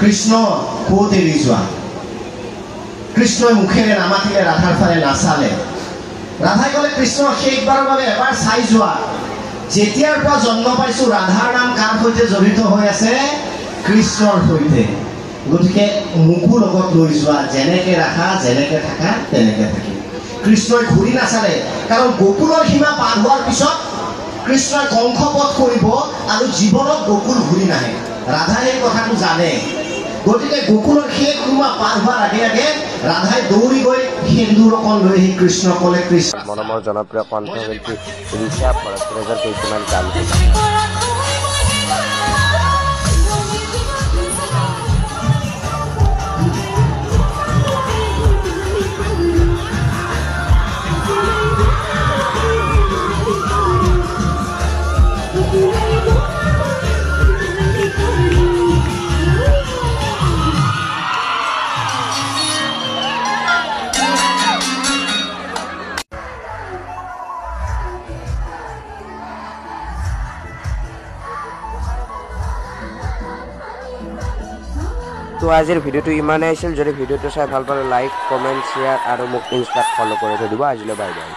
কৃষ্ণ ক'ত এৰি যোৱা কৃষ্ণই মুখেৰে নামাতিলে ৰাধাৰ ফালে নাচালে ৰাধাই ক'লে কৃষ্ণ শেষবাৰৰ বাবে এবাৰ চাই যোৱা যেতিয়াৰ পৰা জন্ম পাইছো ৰাধাৰ নাম কাৰ সৈতে জড়িত হৈ আছে কৃষ্ণৰ সৈতে গতিকে মুখু লগত লৈ যোৱা যেনেকে ৰাখা যেনেকে থাকা তেনেকে থাকি কৃষ্ণই ঘূৰি নাচালে কাৰণ গোকুলৰ সীমা পাৰ হোৱাৰ পিছত কৃষ্ণই কংসবধ কৰিব আৰু জীৱনত গোকুল ঘূৰি নাহে ৰাধাই এই কথাটো জানে গতিকে গোকুলৰ শেষ সীমা পাৰ হোৱাৰ আগে আগে ৰাধাই দৌৰি গৈ সেন্দুৰ অকণ লৈ আহি কৃষ্ণক ক'লে কৃষ্ণ মনমৰ জনপ্ৰিয় কণ্ঠশিল্পী ঋষা ভৰদ্বাজৰ কেইটামান গান তো আজিৰ ভিডিঅ'টো ইমানেই আছিল যদি ভিডিঅ'টো চাই ভাল পালে লাইক কমেণ্ট শ্বেয়াৰ আৰু মোক ইনষ্টাত ফ'ল' কৰি থৈ দিব আজিলৈ বাই বাই